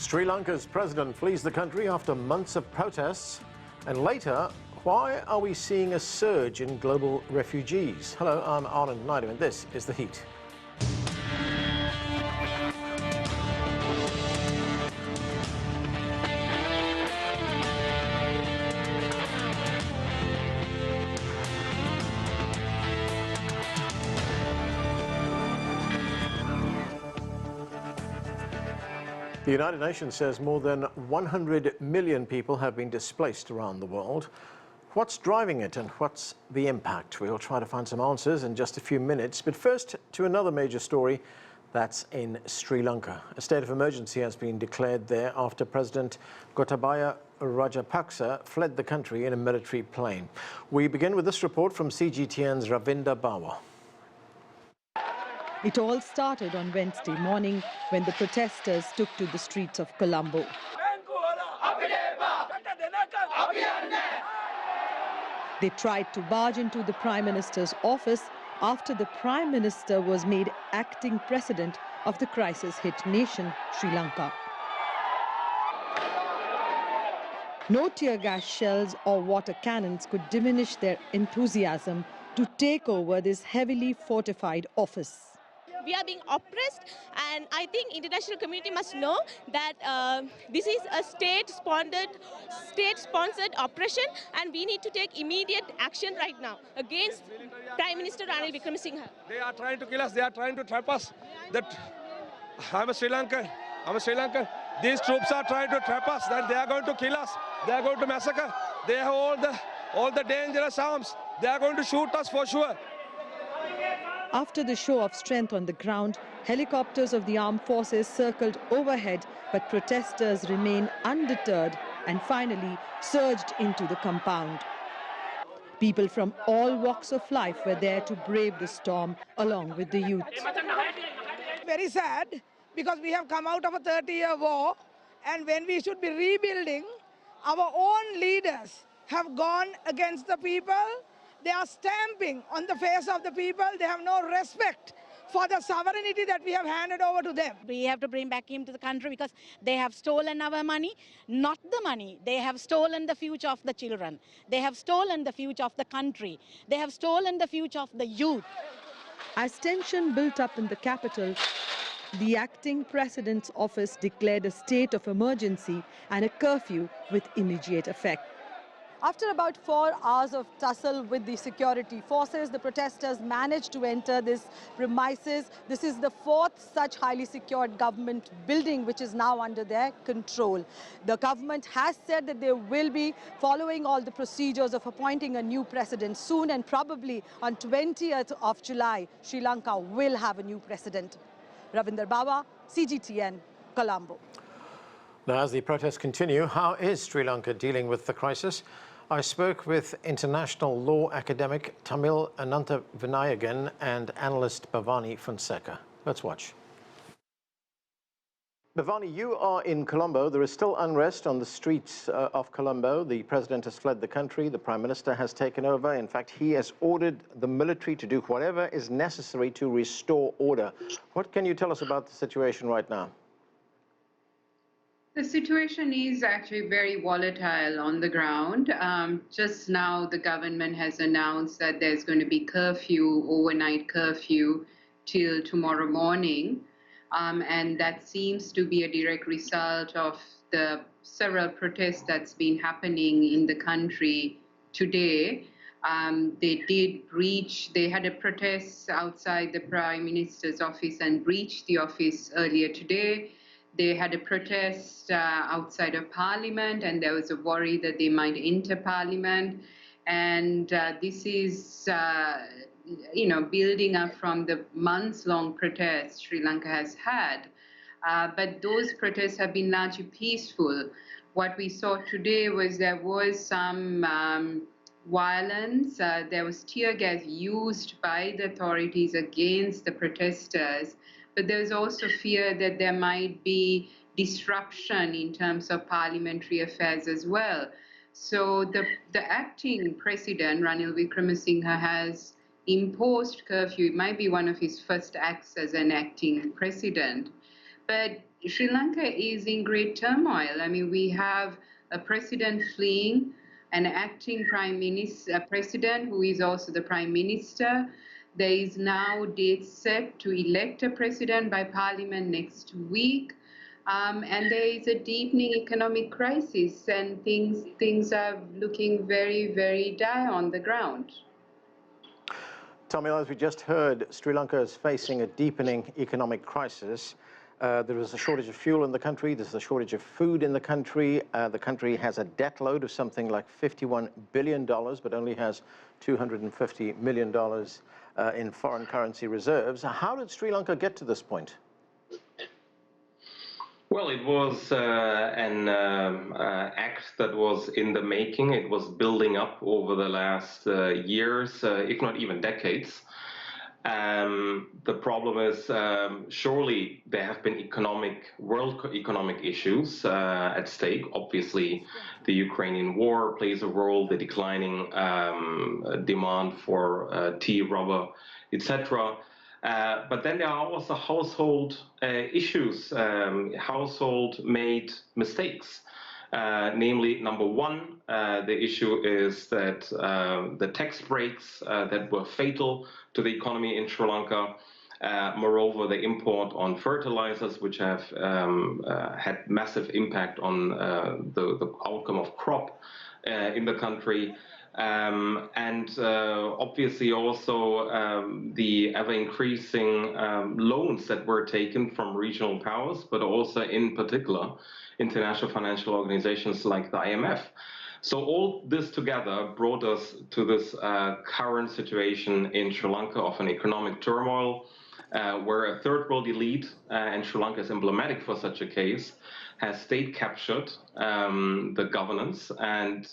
Sri Lanka's president flees the country after months of protests. And later, why are we seeing a surge in global refugees? Hello, I'm Anand Naidu, and this is The Heat. The United Nations says more than 100 million people have been displaced around the world. What's driving it and what's the impact? We'll try to find some answers in just a few minutes. But first, to another major story that's in Sri Lanka. A state of emergency has been declared there after President Gotabaya Rajapaksa fled the country in a military plane. We begin with this report from CGTN's Ravinder Bawa. It all started on Wednesday morning when the protesters took to the streets of Colombo. They tried to barge into the Prime Minister's office after the Prime Minister was made acting president of the crisis-hit nation, Sri Lanka. No tear gas shells or water cannons could diminish their enthusiasm to take over this heavily fortified office. We are being oppressed, and I think international community must know that this is a state-sponsored oppression, and we need to take immediate action right now against Prime Minister Ranil Wickremesinghe. They are trying to kill us. They are trying to trap us. I'm a Sri Lankan. These troops are trying to trap us. That they are going to kill us. They are going to massacre. They have all the dangerous arms. They are going to shoot us for sure. After the show of strength on the ground, helicopters of the armed forces circled overhead, but protesters remained undeterred and finally surged into the compound. People from all walks of life were there to brave the storm along with the youth. Very sad, because we have come out of a 30-year war, and when we should be rebuilding, our own leaders have gone against the people. They are stamping on the face of the people. They have no respect for the sovereignty that we have handed over to them. We have to bring back him to the country because they have stolen our money, not the money. They have stolen the future of the children. They have stolen the future of the country. They have stolen the future of the youth. As tension built up in the capital, the acting president's office declared a state of emergency and a curfew with immediate effect. After about 4 hours of tussle with the security forces, the protesters managed to enter this premises. This is the fourth such highly secured government building which is now under their control. The government has said that they will be following all the procedures of appointing a new president soon, and probably on 20th of July, Sri Lanka will have a new president. Ravinder Bawa, CGTN, Colombo. Now, as the protests continue, how is Sri Lanka dealing with the crisis? I spoke with international law academic Tamil Ananthavinayagan and analyst Bhavani Fonseca. Let's watch. Bhavani, you are in Colombo. There is still unrest on the streets of Colombo. The president has fled the country. The prime minister has taken over. In fact, he has ordered the military to do whatever is necessary to restore order. What can you tell us about the situation right now? The situation is actually very volatile on the ground. Just now, the government has announced that there's going to be overnight curfew till tomorrow morning. And that seems to be a direct result of the several protests that's been happening in the country today. They had a protest outside the Prime Minister's office and breached the office earlier today. They had a protest outside of Parliament, and there was a worry that they might enter Parliament. And this is, building up from the months-long protests Sri Lanka has had. But those protests have been largely peaceful. What we saw today was there was some violence. There was tear gas used by the authorities against the protesters. But there's also fear that there might be disruption in terms of parliamentary affairs as well. So the acting president, Ranil Wickremesinghe, has imposed curfew. It might be one of his first acts as an acting president. But Sri Lanka is in great turmoil. I mean, we have a president fleeing, an acting president who is also the prime minister. There is now date set to elect a president by parliament next week. And there is a deepening economic crisis, and things are looking very, very dire on the ground. Tamil, as we just heard, Sri Lanka is facing a deepening economic crisis. There is a shortage of fuel in the country. There's a shortage of food in the country. The country has a debt load of something like $51 billion, but only has $250 million in foreign currency reserves. How did Sri Lanka get to this point? Well, it was an act that was in the making. It was building up over the last years, if not even decades. The problem is, surely there have been world economic issues at stake. Obviously, the Ukrainian war plays a role, the declining demand for tea, rubber, etc. But then there are also household issues, household-made mistakes. Namely, number one, the issue is that the tax breaks that were fatal to the economy in Sri Lanka, moreover, the import on fertilizers, which have had massive impact on the outcome of crop in the country. And obviously also the ever-increasing loans that were taken from regional powers, but also in particular international financial organizations like the IMF. So all this together brought us to this current situation in Sri Lanka of an economic turmoil, where a third world elite, and Sri Lanka is emblematic for such a case, has state captured the governance and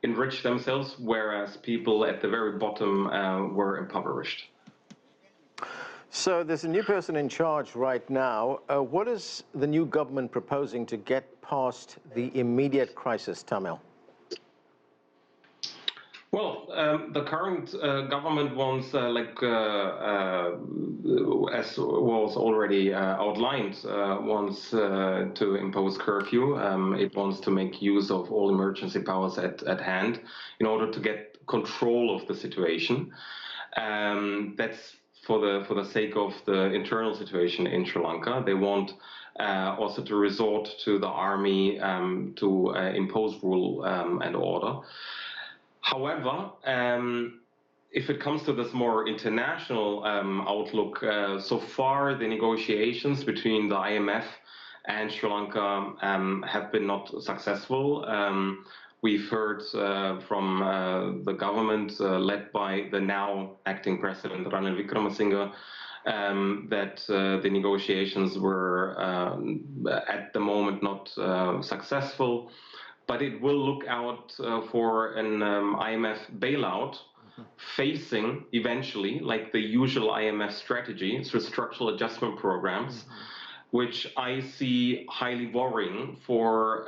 enriched themselves, whereas people at the very bottom were impoverished. So there's a new person in charge right now. What is the new government proposing to get past the immediate crisis, Tamil? Well, the current government wants, as was already outlined, wants to impose curfew. It wants to make use of all emergency powers at hand in order to get control of the situation. That's for the sake of the internal situation in Sri Lanka. They want also to resort to the army to impose rule and order. However, if it comes to this more international outlook, so far the negotiations between the IMF and Sri Lanka have been not successful. We've heard from the government led by the now acting president Ranil Wickremesinghe that the negotiations were at the moment not successful. But it will look out for an IMF bailout, facing eventually, like the usual IMF strategy, through structural adjustment programs, which I see highly worrying for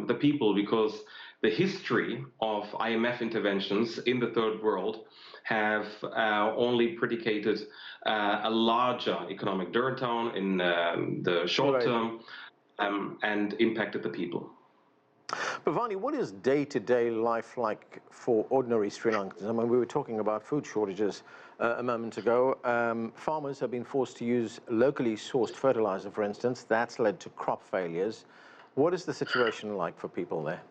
the people, because the history of IMF interventions in the third world have only predicated a larger economic downturn in the short term and impacted the people. Bhavani, what is day-to-day life like for ordinary Sri Lankans? I mean, we were talking about food shortages a moment ago. Farmers have been forced to use locally sourced fertilizer, for instance. That's led to crop failures. What is the situation like for people there?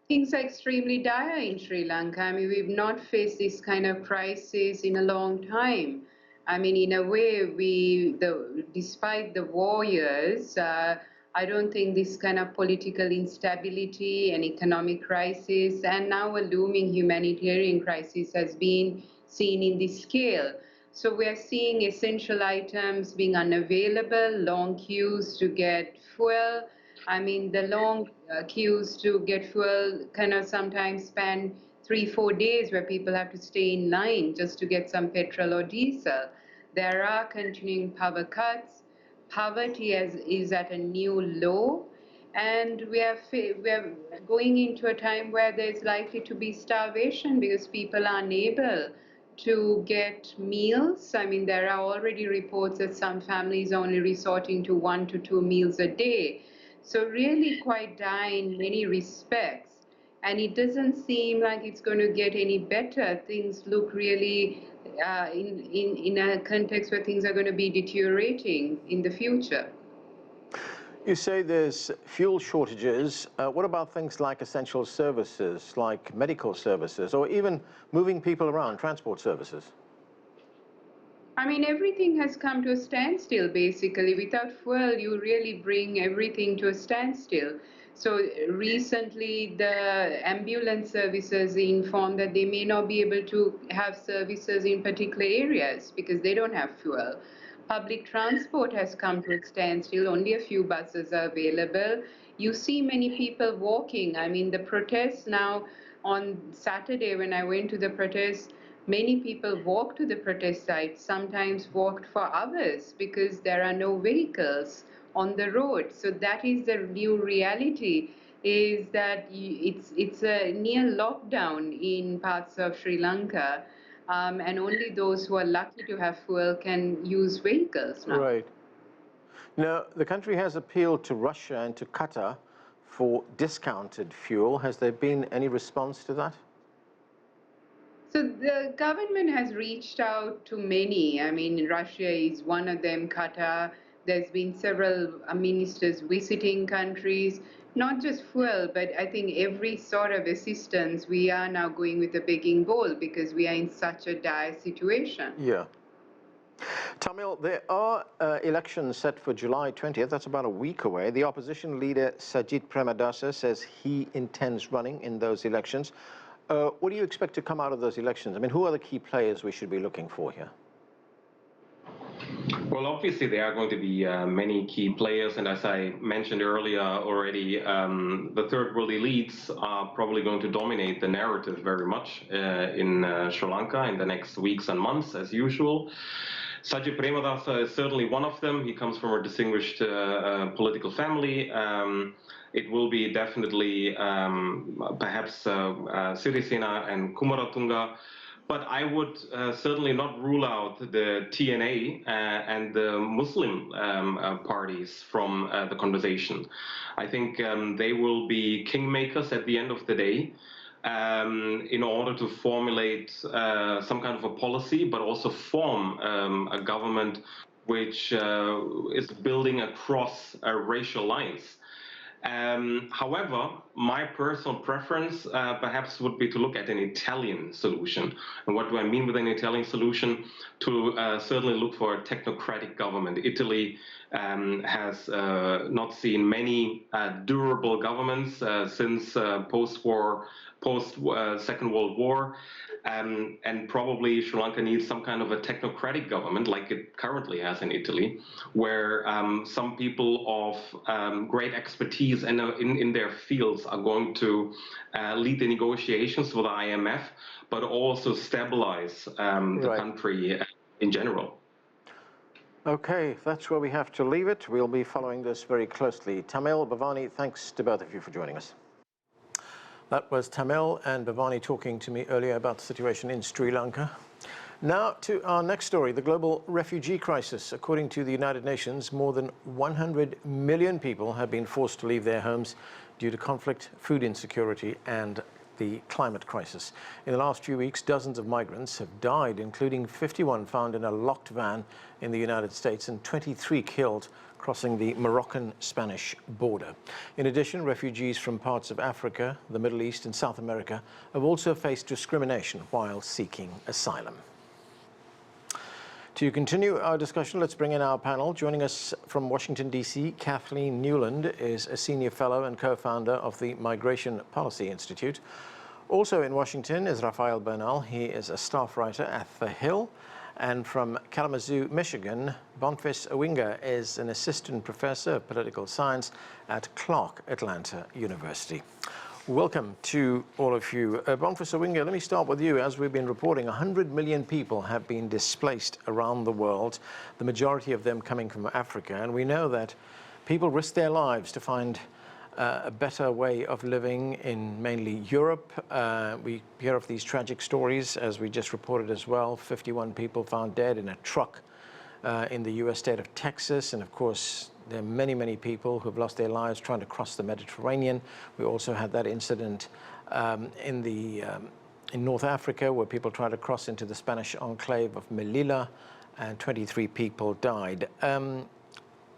Things are extremely dire in Sri Lanka. I mean, we've not faced this kind of crisis in a long time. I mean, in a way, despite the war years, I don't think this kind of political instability and economic crisis and now a looming humanitarian crisis has been seen in this scale. So we're seeing essential items being unavailable, long queues to get fuel. I mean, the long queues to get fuel kind of sometimes span 3-4 days where people have to stay in line just to get some petrol or diesel. There are continuing power cuts. Poverty is at a new low, and we are going into a time where there's likely to be starvation because people are unable to get meals. I mean, there are already reports that some families are only resorting to 1 to 2 meals a day. So really quite dire in many respects. And it doesn't seem like it's going to get any better. Things look really in a context where things are going to be deteriorating in the future. You say there's fuel shortages. What about things like essential services, like medical services, or even moving people around, transport services? I mean, everything has come to a standstill, basically. Without fuel, you really bring everything to a standstill. So recently, the ambulance services informed that they may not be able to have services in particular areas because they don't have fuel. Public transport has come to a standstill. Only a few buses are available. You see many people walking. I mean, the protests now on Saturday, when I went to the protests, many people walk to the protest site, sometimes walked for hours because there are no vehicles on the road. So that is the new reality, is that it's a near lockdown in parts of Sri Lanka, and only those who are lucky to have fuel can use vehicles now. Right. Now, the country has appealed to Russia and to Qatar for discounted fuel. Has there been any response to that? So the government has reached out to many. I mean, Russia is one of them, Qatar. There's been several ministers visiting countries, not just fuel, but I think every sort of assistance. We are now going with a begging bowl because we are in such a dire situation. Yeah. Tamil, there are elections set for July 20th. That's about a week away. The opposition leader, Sajit Premadasa, says he intends running in those elections. What do you expect to come out of those elections? I mean, who are the key players we should be looking for here? Well, obviously there are going to be many key players, and as I mentioned earlier already, the third world elites are probably going to dominate the narrative very much in Sri Lanka in the next weeks and months, as usual. Sajit Premadasa is certainly one of them. He comes from a distinguished political family. It will be definitely perhaps Sirisena and Kumaratunga. But I would certainly not rule out the TNA and the Muslim parties from the conversation. I think they will be kingmakers at the end of the day in order to formulate some kind of a policy, but also form a government which is building across racial lines. However, my personal preference perhaps would be to look at an Italian solution. And what do I mean with an Italian solution? To certainly look for a technocratic government. Italy has not seen many durable governments since post-Second World War. And probably Sri Lanka needs some kind of a technocratic government like it currently has in Italy, where some people of great expertise in their fields are going to lead the negotiations with the IMF, but also stabilize the country in general. Okay, that's where we have to leave it. We'll be following this very closely. Tamil, Bhavani, thanks to both of you for joining us. That was Tamil and Bhavani talking to me earlier about the situation in Sri Lanka. Now to our next story, the global refugee crisis. According to the United Nations, more than 100 million people have been forced to leave their homes due to conflict, food insecurity and the climate crisis. In the last few weeks, dozens of migrants have died, including 51 found in a locked van in the United States and 23 killed crossing the Moroccan-Spanish border. In addition, refugees from parts of Africa, the Middle East and South America have also faced discrimination while seeking asylum. To continue our discussion, let's bring in our panel. Joining us from Washington, D.C., Kathleen Newland is a senior fellow and co-founder of the Migration Policy Institute. Also in Washington is Rafael Bernal. He is a staff writer at The Hill. And from Kalamazoo, Michigan, Bonfils Owinga is an assistant professor of political science at Clark Atlanta University. Welcome to all of you. Bonfils Owinga, let me start with you. As we've been reporting, 100 million people have been displaced around the world, the majority of them coming from Africa. And we know that people risk their lives to find a better way of living in mainly Europe. We hear of these tragic stories, as we just reported as well. 51 people found dead in a truck in the U.S. state of Texas. And of course, there are many, many people who've lost their lives trying to cross the Mediterranean. We also had that incident in North Africa, where people tried to cross into the Spanish enclave of Melilla, and 23 people died.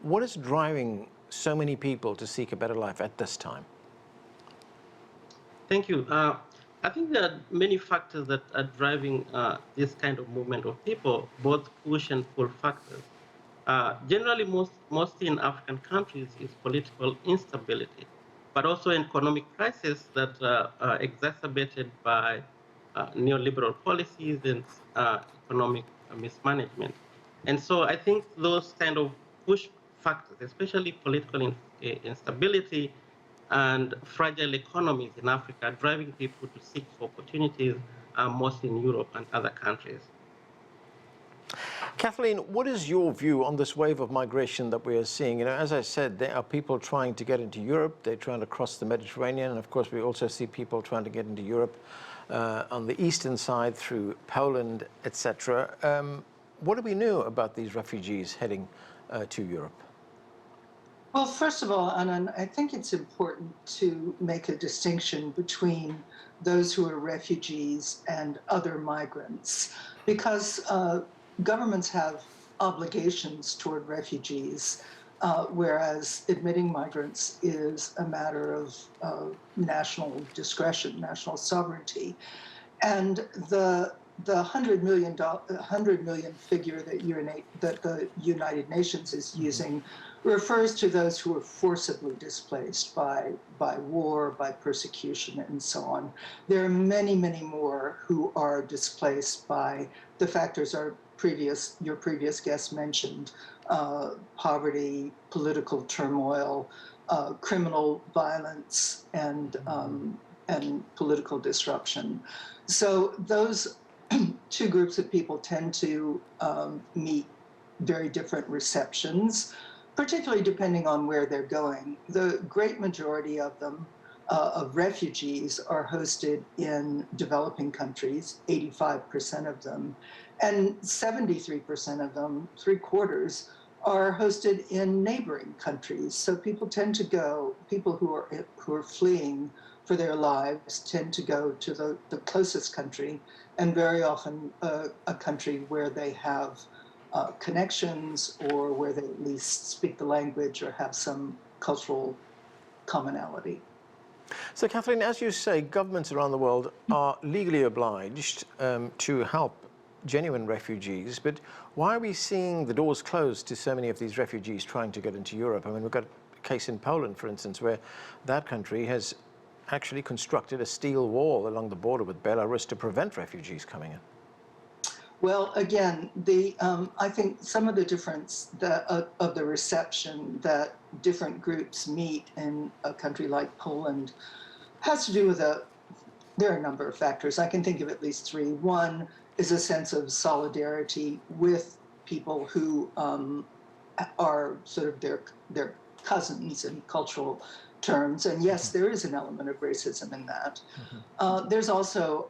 What is driving so many people to seek a better life at this time? Thank you. I think there are many factors that are driving this kind of movement of people, both push and pull factors. Generally, mostly in African countries, is political instability, but also economic crisis that are exacerbated by neoliberal policies and economic mismanagement. And so I think those kind of push factors, especially political instability and fragile economies in Africa, driving people to seek for opportunities, mostly in Europe and other countries. Kathleen, what is your view on this wave of migration that we are seeing? You know, as I said, there are people trying to get into Europe. They're trying to cross the Mediterranean. And of course, we also see people trying to get into Europe on the eastern side through Poland, etc. What do we know about these refugees heading to Europe? Well, first of all, Anand, I think it's important to make a distinction between those who are refugees and other migrants, because governments have obligations toward refugees, whereas admitting migrants is a matter of national discretion, national sovereignty. And the 100 million figure that the United Nations is using refers to those who are forcibly displaced by war, by persecution, and so on. There are many, many more who are displaced by the factors your previous guest mentioned, poverty, political turmoil, criminal violence, and political disruption. So those two groups of people tend to meet very different receptions, particularly depending on where they're going. The great majority of them, of refugees, are hosted in developing countries, 85% of them, and 73% of them, 3/4, are hosted in neighboring countries. So people tend to go, people who are fleeing for their lives tend to go to the closest country, and very often a country where they have connections, or where they at least speak the language or have some cultural commonality. So, Kathleen, as you say, governments around the world are legally obliged to help genuine refugees, but why are we seeing the doors closed to so many of these refugees trying to get into Europe? I mean, we've got a case in Poland, for instance, where that country has actually constructed a steel wall along the border with Belarus to prevent refugees coming in. Well, again, I think some of the difference of the reception that different groups meet in a country like Poland has to do with there are a number of factors. I can think of at least three. One is a sense of solidarity with people who are sort of their cousins in cultural terms. And yes, there is an element of racism in that. There's also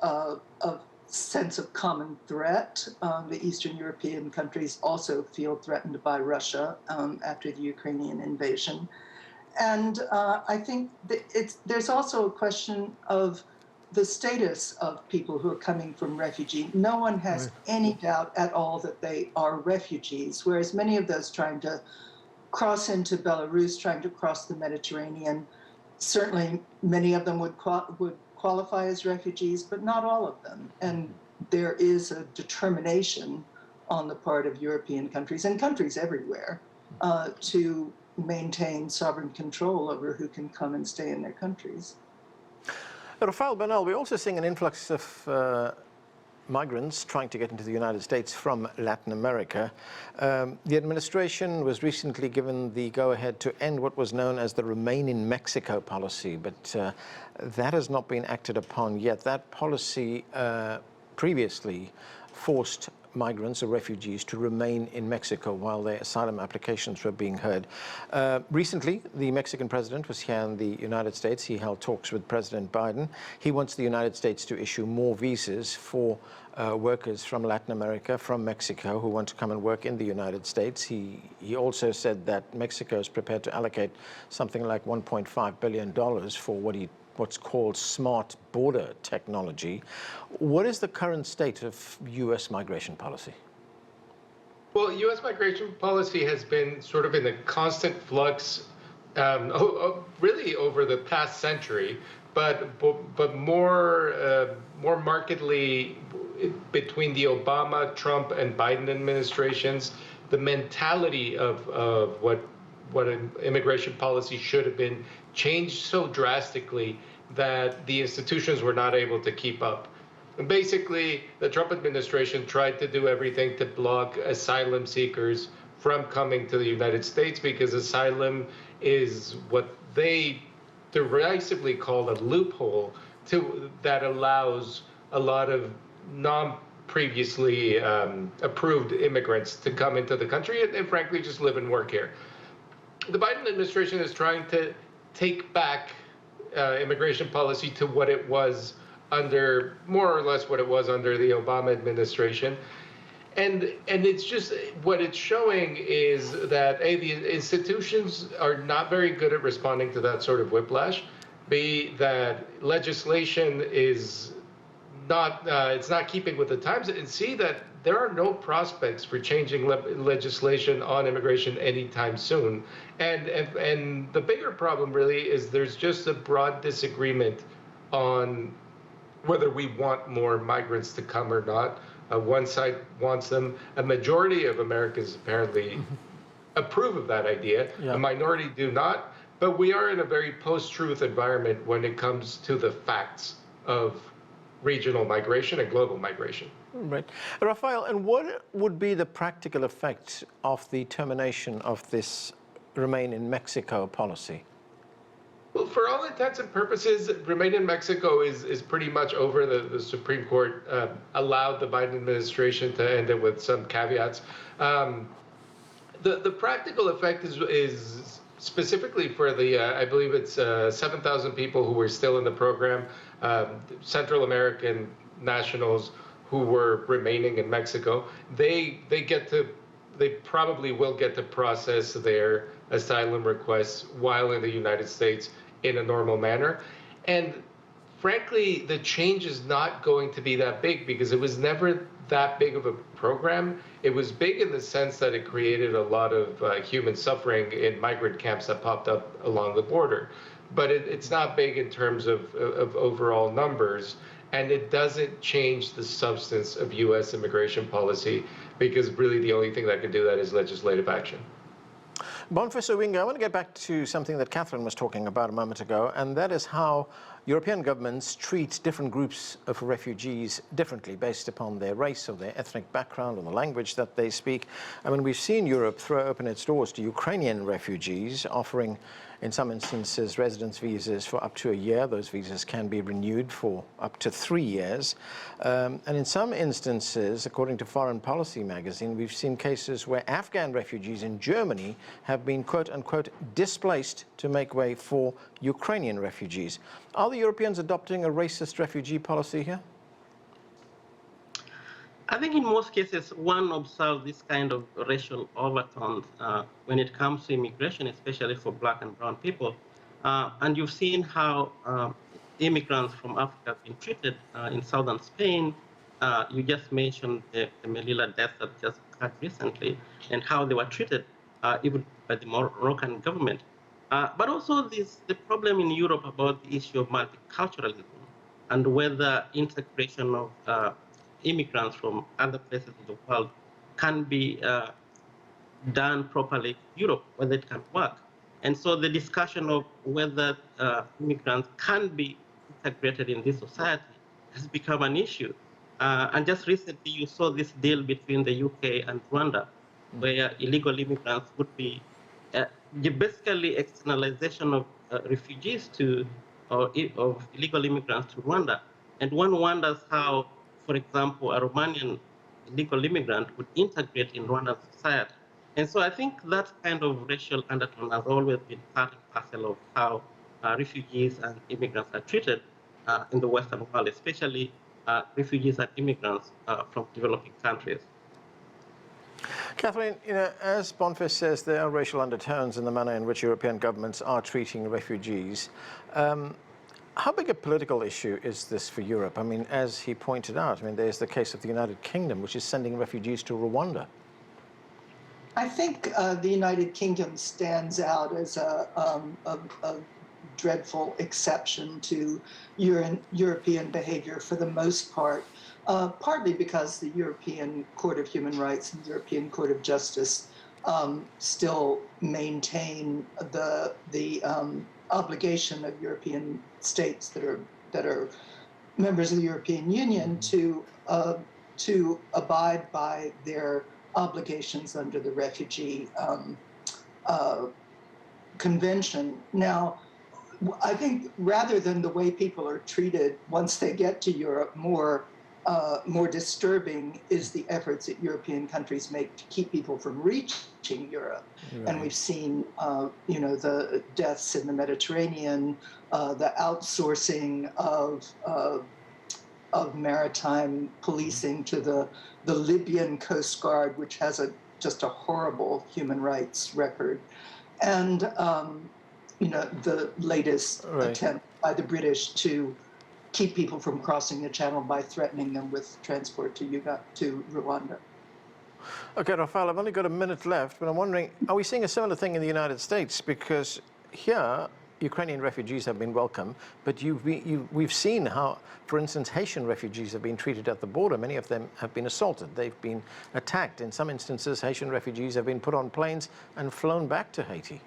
a sense of common threat. The Eastern European countries also feel threatened by Russia after the Ukrainian invasion. And I think there's also a question of the status of people who are coming from refugee. No one has any doubt at all that they are refugees, whereas many of those trying to cross into Belarus, trying to cross the Mediterranean, certainly many of them would qualify as refugees, but not all of them. And there is a determination on the part of European countries and countries everywhere to maintain sovereign control over who can come and stay in their countries. Rafael Bernal, we're also seeing an influx of migrants trying to get into the United States from Latin America. The administration was recently given the go-ahead to end what was known as the Remain in Mexico policy, but that has not been acted upon yet. That policy previously forced migrants or refugees to remain in Mexico while their asylum applications were being heard. Recently, the Mexican president was here in the United States. He held talks with President Biden. He wants the United States to issue more visas for workers from Latin America, from Mexico, who want to come and work in the United States. He also said that Mexico is prepared to allocate something like $1.5 billion for what's called smart border technology. What is the current state of U.S. migration policy? Well, U.S. migration policy has been sort of in a constant flux, really over the past century, but more markedly between the Obama, Trump, and Biden administrations. The mentality of what an immigration policy should have been changed so drastically that the institutions were not able to keep up. And basically, the Trump administration tried to do everything to block asylum seekers from coming to the United States because asylum is what they derisively call a loophole that allows a lot of non-previously approved immigrants to come into the country and frankly just live and work here. The Biden administration is trying to take back immigration policy to what it was under, more or less what it was under the Obama administration. And it's just, what it's showing is that A, the institutions are not very good at responding to that sort of whiplash. B, that legislation is not, it's not keeping with the times. And C, that there are no prospects for changing legislation on immigration anytime soon. And the bigger problem really is there's just a broad disagreement on whether we want more migrants to come or not. One side wants them. A majority of Americans apparently approve of that idea. Yeah. A minority do not. But we are in a very post-truth environment when it comes to the facts of regional migration and global migration. Right. Rafael, and what would be the practical effect of the termination of this Remain in Mexico policy? Well, for all intents and purposes, Remain in Mexico is pretty much over. The Supreme Court allowed the Biden administration to end it with some caveats. The practical effect is specifically for the, I believe it's 7,000 people who were still in the program, Central American nationals who were remaining in Mexico. They probably will get to process their asylum requests while in the United States in a normal manner. And frankly, the change is not going to be that big because it was never that big of a program. It was big in the sense that it created a lot of human suffering in migrant camps that popped up along the border. But it's not big in terms of overall numbers. And it doesn't change the substance of U.S. immigration policy because really the only thing that can do that is legislative action. Boniface Owinga, I want to get back to something that Catherine was talking about a moment ago, and that is how European governments treat different groups of refugees differently based upon their race or their ethnic background or the language that they speak. I mean, we've seen Europe throw open its doors to Ukrainian refugees, offering, in some instances, residence visas for up to a year. Those visas can be renewed for up to 3 years. And in some instances, according to Foreign Policy magazine, we've seen cases where Afghan refugees in Germany have been, quote unquote, displaced to make way for Ukrainian refugees. Are the Europeans adopting a racist refugee policy here? I think in most cases, one observes this kind of racial overtones when it comes to immigration, especially for Black and brown people. And you've seen how immigrants from Africa have been treated in southern Spain. You just mentioned the Melilla death that just occurred recently and how they were treated even by the Moroccan government. But also the problem in Europe about the issue of multiculturalism and whether integration of immigrants from other places of the world can be done properly in Europe, whether it can work. And so the discussion of whether immigrants can be integrated in this society has become an issue. And just recently you saw this deal between the UK and Rwanda, where illegal immigrants would be basically externalization of refugees of illegal immigrants to Rwanda. And one wonders how, for example, a Romanian illegal immigrant would integrate in Rwandan society. And so I think that kind of racial undertone has always been part and parcel of how refugees and immigrants are treated in the Western world, especially refugees and immigrants from developing countries. Catherine, as Boniface says, there are racial undertones in the manner in which European governments are treating refugees. How big a political issue is this for Europe? I mean, as he pointed out, there's the case of the United Kingdom, which is sending refugees to Rwanda. I think the United Kingdom stands out as a dreadful exception to European behavior for the most part, partly because the European Court of Human Rights and the European Court of Justice still maintain the obligation of European states that are members of the European Union to abide by their obligations under the Refugee Convention. Now, I think rather than the way people are treated once they get to Europe, more disturbing is the efforts that European countries make to keep people from reaching Europe. Right. And we've seen, the deaths in the Mediterranean, the outsourcing of maritime policing to the Libyan Coast Guard, which has just a horrible human rights record, and the latest attempt by the British to keep people from crossing the channel by threatening them with transport to Rwanda. Okay, Rafael, I've only got a minute left, but I'm wondering, are we seeing a similar thing in the United States? Because here, Ukrainian refugees have been welcome, but we've seen how, for instance, Haitian refugees have been treated at the border. Many of them have been assaulted. They've been attacked. In some instances, Haitian refugees have been put on planes and flown back to Haiti.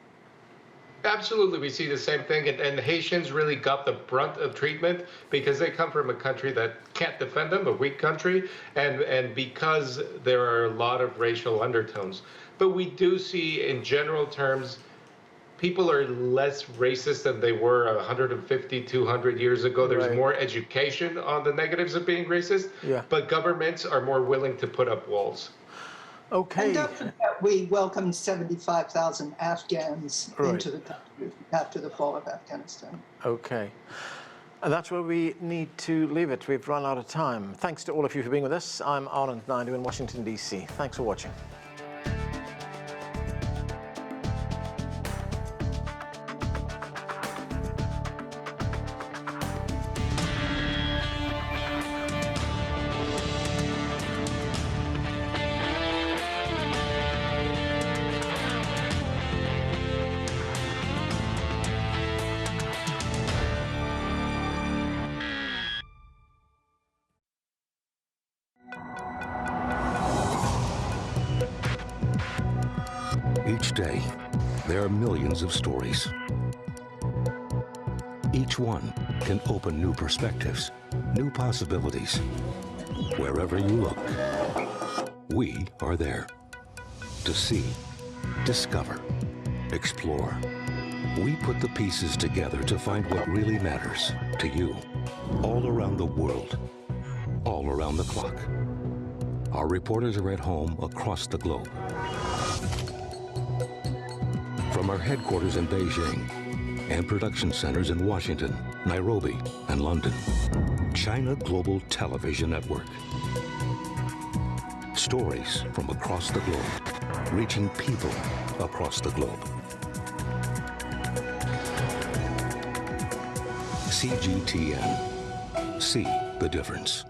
Absolutely, we see the same thing, and Haitians really got the brunt of treatment because they come from a country that can't defend them, a weak country, and because there are a lot of racial undertones. But we do see, in general terms, people are less racist than they were 150, 200 years ago. There's more education on the negatives of being racist, but governments are more willing to put up walls. Okay. And don't forget, we welcomed 75,000 Afghans into the country after the fall of Afghanistan. Okay. And that's where we need to leave it. We've run out of time. Thanks to all of you for being with us. I'm Anand Naidu in Washington, D.C. Thanks for watching. Each day, there are millions of stories. Each one can open new perspectives, new possibilities. Wherever you look, we are there to see, discover, explore. We put the pieces together to find what really matters to you, all around the world, all around the clock. Our reporters are at home across the globe. From our headquarters in Beijing and production centers in Washington, Nairobi, and London, China Global Television Network. Stories from across the globe, reaching people across the globe. CGTN. See the difference.